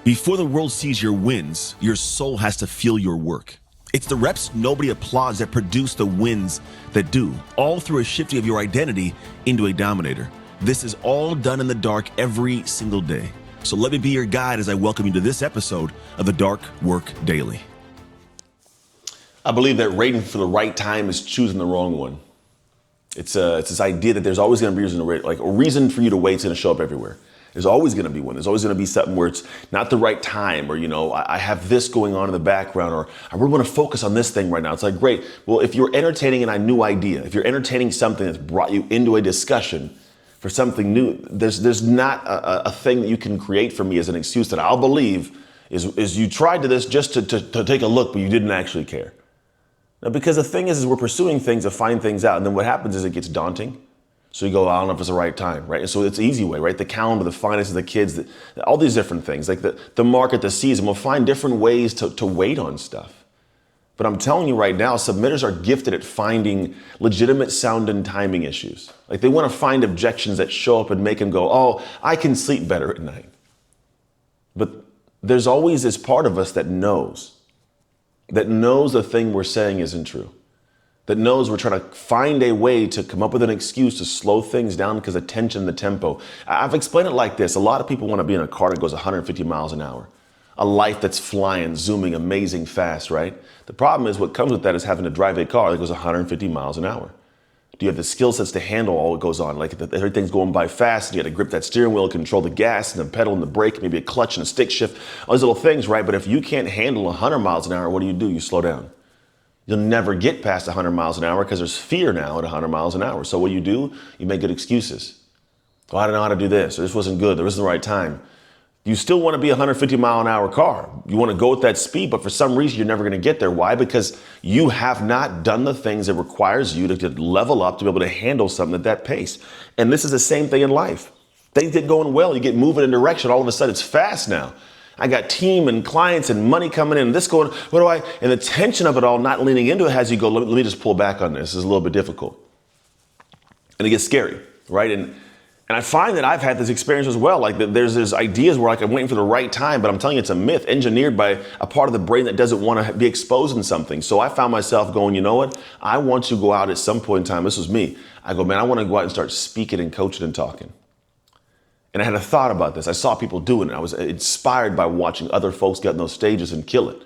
Before the world sees your wins, your soul has to feel your work. It's the reps nobody applauds that produce the wins that do, all through a shifting of your identity into a dominator. This is all done in the dark every single day. So let me be your guide as I welcome you to this episode of the Dark Work Daily. I believe that waiting for the right time is choosing the wrong one. It's this idea that there's always going to be a reason for you to wait is going to show up everywhere. There's always going to be one. There's always going to be something where it's not the right time, or, I have this going on in the background, or I really want to focus on this thing right now. It's like, great. Well, if you're entertaining a new idea, if you're entertaining something that's brought you into a discussion for something new, there's not a thing that you can create for me as an excuse that I'll believe is you tried to this just to take a look, but you didn't actually care. Now, because the thing is we're pursuing things to find things out, and then what happens is it gets daunting. So you go, I don't know if it's the right time, right? And so it's an easy way, right? The calendar, the finances, the kids, all these different things, like the market, the season, we'll find different ways to wait on stuff. But I'm telling you right now, submitters are gifted at finding legitimate sound and timing issues. Like they want to find objections that show up and make them go, oh, I can sleep better at night. But there's always this part of us that knows the thing we're saying isn't true. That knows we're trying to find a way to come up with an excuse to slow things down because of tension, the tempo. I've explained it like this. A lot of people want to be in a car that goes 150 miles an hour. A life that's flying, zooming, amazing fast, right? The problem is what comes with that is having to drive a car that goes 150 miles an hour. Do you have the skill sets to handle all that goes on? Like everything's going by fast, and you got to grip that steering wheel, control the gas and the pedal and the brake, maybe a clutch and a stick shift, all these little things, right? But if you can't handle 100 miles an hour, what do? You slow down. You'll never get past 100 miles an hour because there's fear now at 100 miles an hour. So what do? You make good excuses. Oh, I don't know how to do this, or this wasn't good, there wasn't the right time. You still want to be a 150 mile an hour car. You want to go at that speed, but for some reason you're never going to get there. Why? Because you have not done the things it requires you to level up to be able to handle something at that pace. And this is the same thing in life. Things get going well, you get moving in a direction, all of a sudden it's fast now. I got team and clients and money coming in, this going, and the tension of it all, not leaning into it has you go, let me just pull back on this. This is a little bit difficult. And it gets scary, right? And I find that I've had this experience as well. Like there's ideas where I'm waiting for the right time, but I'm telling you it's a myth engineered by a part of the brain that doesn't want to be exposed in something. So I found myself going, you know what? I want to go out at some point in time. This was me. I go, man, I want to go out and start speaking and coaching and talking. And I had a thought about this. I saw people doing it. I was inspired by watching other folks get on those stages and kill it.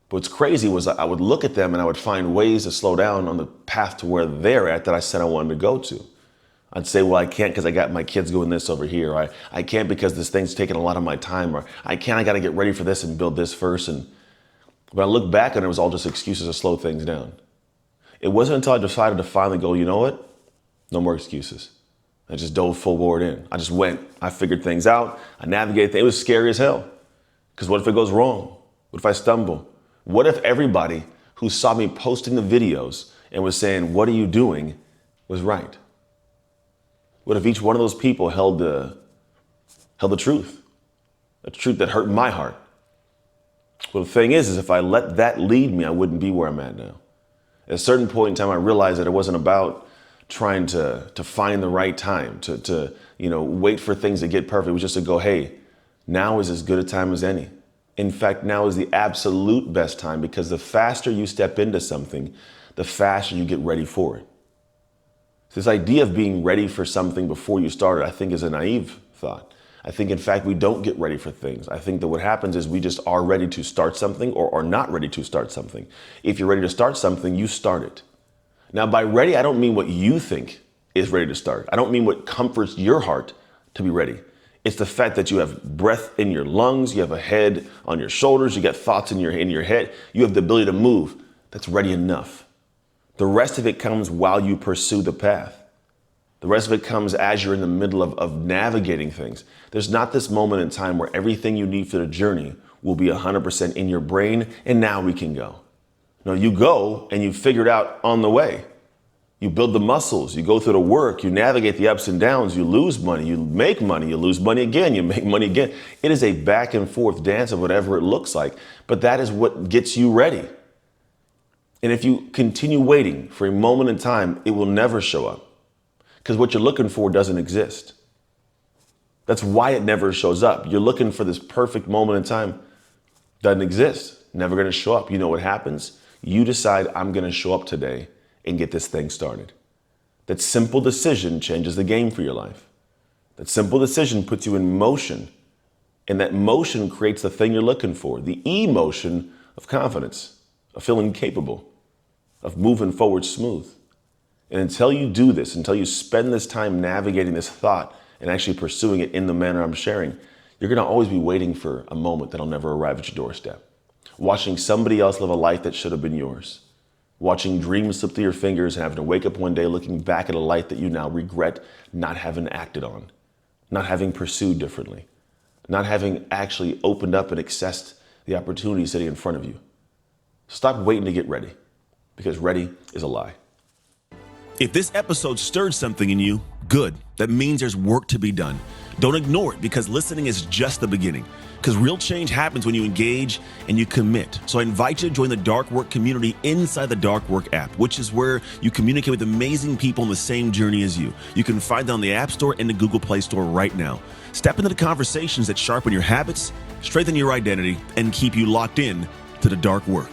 But what's crazy was I would look at them and I would find ways to slow down on the path to where they're at that I said I wanted to go to. I'd say, well, I can't because I got my kids doing this over here. I can't because this thing's taking a lot of my time. Or I got to get ready for this and build this first. And when I look back on it, it was all just excuses to slow things down. It wasn't until I decided to finally go, you know what? No more excuses. I just dove full board in. I just went. I figured things out. I navigated things. It was scary as hell. Because what if it goes wrong? What if I stumble? What if everybody who saw me posting the videos and was saying, what are you doing, was right? What if each one of those people held the truth? The truth that hurt my heart. Well, the thing is if I let that lead me, I wouldn't be where I'm at now. At a certain point in time, I realized that it wasn't about trying to find the right time, to wait for things to get perfect. It was just to go, hey, now is as good a time as any. In fact, now is the absolute best time because the faster you step into something, the faster you get ready for it. So this idea of being ready for something before you start it, I think is a naive thought. I think, in fact, we don't get ready for things. I think that what happens is we just are ready to start something or are not ready to start something. If you're ready to start something, you start it. Now, by ready, I don't mean what you think is ready to start. I don't mean what comforts your heart to be ready. It's the fact that you have breath in your lungs, you have a head on your shoulders, you got thoughts in your head, you have the ability to move. That's ready enough. The rest of it comes while you pursue the path. The rest of it comes as you're in the middle of navigating things. There's not this moment in time where everything you need for the journey will be 100% in your brain and now we can go. No, you go and you figure it out on the way. You build the muscles, you go through the work, you navigate the ups and downs, you lose money, you make money, you lose money again, you make money again. It is a back and forth dance of whatever it looks like, but that is what gets you ready. And if you continue waiting for a moment in time, it will never show up because what you're looking for doesn't exist. That's why it never shows up. You're looking for this perfect moment in time. Doesn't exist. Never going to show up. You know what happens? You decide, I'm going to show up today and get this thing started. That simple decision changes the game for your life. That simple decision puts you in motion. And that motion creates the thing you're looking for. The emotion of confidence, of feeling capable, of moving forward smooth. And until you do this, until you spend this time navigating this thought and actually pursuing it in the manner I'm sharing, you're going to always be waiting for a moment that'll never arrive at your doorstep. Watching somebody else live a life that should have been yours. Watching dreams slip through your fingers and having to wake up one day looking back at a life that you now regret not having acted on, not having pursued differently, not having actually opened up and accessed the opportunity sitting in front of you. Stop waiting to get ready, because ready is a lie. If this episode stirred something in you, good. That means there's work to be done. Don't ignore it, because listening is just the beginning. Because real change happens when you engage and you commit. So I invite you to join the Dark Work community inside the Dark Work app, which is where you communicate with amazing people on the same journey as you. You can find it on the App Store and the Google Play Store right now. Step into the conversations that sharpen your habits, strengthen your identity, and keep you locked in to the Dark Work.